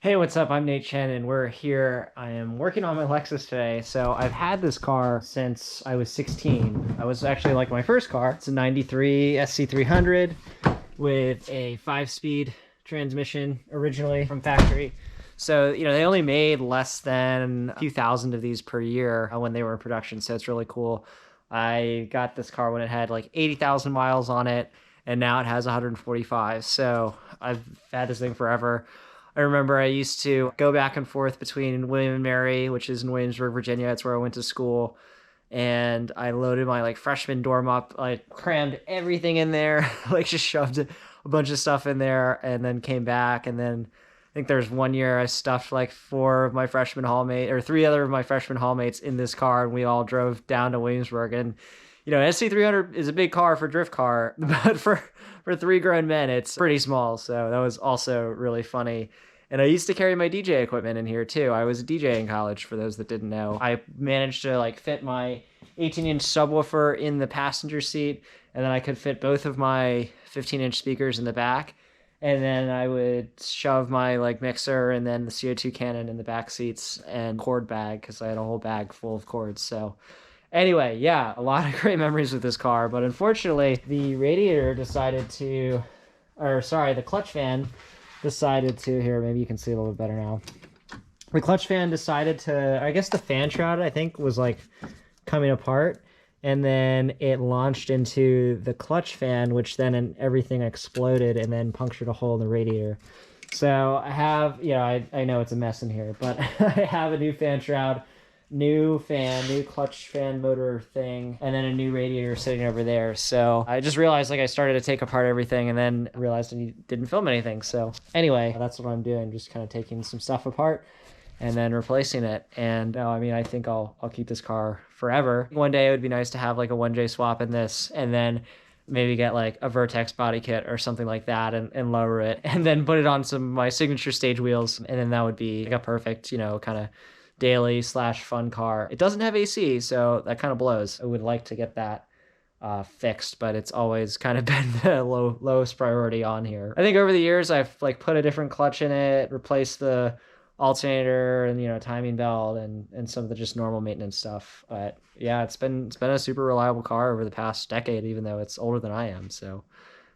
Hey, what's up? I'm Nate Chen, and we're here. I am working on my Lexus today. So I've had this car since I was 16. I was actually like my first car. It's a 93 SC300 with a 5-speed transmission originally from factory. So, they only made less than a few thousand of these per year when they were in production. So it's really cool. I got this car when it had like 80,000 miles on it, and now it has 145. So I've had this thing forever. I remember I used to go back and forth between William and Mary, which is in Williamsburg, Virginia. That's where I went to school. And I loaded my like freshman dorm up. I crammed everything in there, like just shoved a bunch of stuff in there, and then came back. And then I think there's one year I stuffed like 4 of my freshman hallmates or 3 other of my freshman hallmates in this car, and we all drove down to Williamsburg. And SC300 is a big car for drift car, but for 3 grown men, it's pretty small. So that was also really funny. And I used to carry my DJ equipment in here too. I was a DJ in college, for those that didn't know. I managed to like fit my 18-inch subwoofer in the passenger seat, and then I could fit both of my 15-inch speakers in the back. And then I would shove my like mixer and then the CO2 cannon in the back seats and cord bag, because I had a whole bag full of cords. So anyway, yeah, a lot of great memories with this car. But unfortunately, the radiator decided to, the clutch fan decided to, here, maybe you can see a little bit better now. The clutch fan decided to, I guess the fan shroud, I think, was like coming apart. And then it launched into the clutch fan, which then everything exploded and then punctured a hole in the radiator. So I have, I know it's a mess in here, but I have a new fan shroud, new fan, new clutch fan motor thing, and then a new radiator sitting over there. So I just realized I started to take apart everything and then realized I didn't film anything. So anyway, that's what I'm doing, just kind of taking some stuff apart and then replacing it. And I think I'll keep this car forever. One day it would be nice to have like a 1J swap in this, and then maybe get like a Vertex body kit or something like that and lower it, and then put it on some of my signature stage wheels. And then that would be like a perfect, kind of daily / fun car. It doesn't have AC, so that kind of blows. I would like to get that fixed, but it's always kind of been the lowest priority on here. I think over the years I've like put a different clutch in it, replaced the alternator and timing belt and some of the just normal maintenance stuff. But yeah, it's been a super reliable car over the past decade, even though it's older than I am. So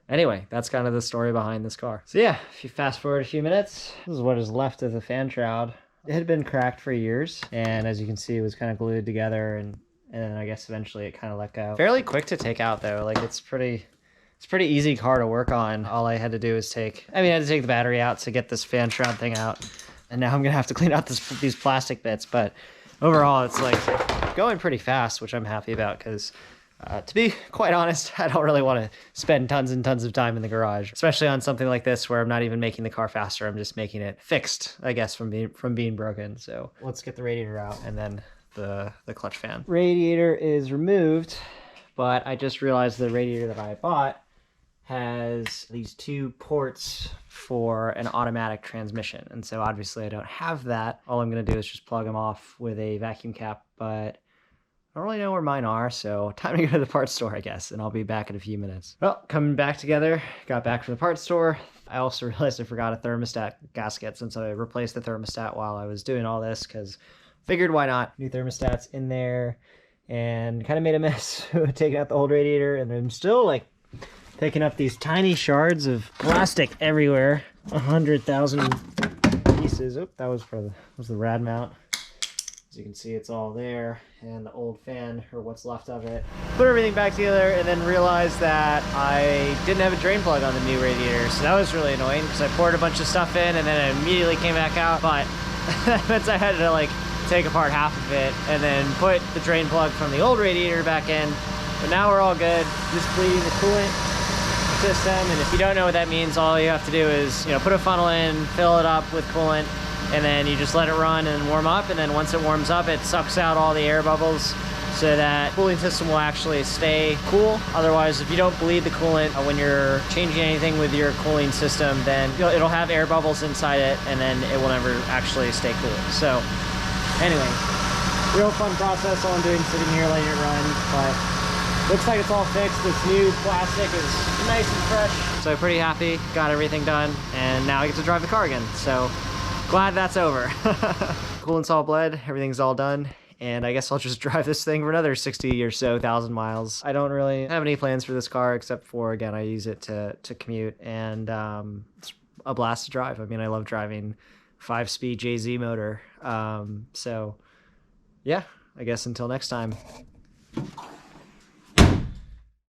anyway, that's kind of the story behind this car. So yeah, if you fast forward a few minutes, this is what is left of the fan shroud. It had been cracked for years, and as you can see, it was kind of glued together, and then I guess eventually it kind of let go. Fairly quick to take out though. Like it's pretty easy car to work on. All I had to do was I had to take the battery out to get this fan shroud thing out, and now I'm gonna have to clean out these plastic bits. But overall, it's like going pretty fast, which I'm happy about, because to be quite honest, I don't really want to spend tons and tons of time in the garage, especially on something like this where I'm not even making the car faster. I'm just making it fixed, I guess, from being broken. So let's get the radiator out and then the clutch fan. Radiator is removed, but I just realized the radiator that I bought has these 2 ports for an automatic transmission. And so obviously I don't have that. All I'm going to do is just plug them off with a vacuum cap, but I don't really know where mine are, so time to go to the parts store, I guess, and I'll be back in a few minutes. Well, coming back together, got back from the parts store. I also realized I forgot a thermostat gasket, since I replaced the thermostat while I was doing all this, because figured why not. New thermostat's in there, and kind of made a mess taking out the old radiator, and I'm still like picking up these tiny shards of plastic everywhere. 100,000 pieces. Oh, that was the rad mount. As you can see, it's all there, and the old fan, or what's left of it. Put everything back together, and then realized that I didn't have a drain plug on the new radiator, so that was really annoying, because I poured a bunch of stuff in, and then it immediately came back out. But that meant I had to like take apart half of it, and then put the drain plug from the old radiator back in. But now we're all good. Just bleeding the coolant system, and if you don't know what that means, all you have to do is put a funnel in, fill it up with coolant, and then you just let it run and warm up, and then once it warms up, it sucks out all the air bubbles so that the cooling system will actually stay cool. Otherwise, if you don't bleed the coolant when you're changing anything with your cooling system, then it'll have air bubbles inside it, and then it will never actually stay cool. So anyway, real fun process. All I'm doing is sitting here letting it run, but looks like it's all fixed. This new plastic is nice and fresh. So pretty happy, got everything done, and now I get to drive the car again. So glad that's over. Coolant's all bled, everything's all done, and I guess I'll just drive this thing for another 60 or so thousand miles. I don't really have any plans for this car except for, again, I use it to commute, and it's a blast to drive. I mean, I love driving 5-speed JZ motor. So yeah, I guess until next time.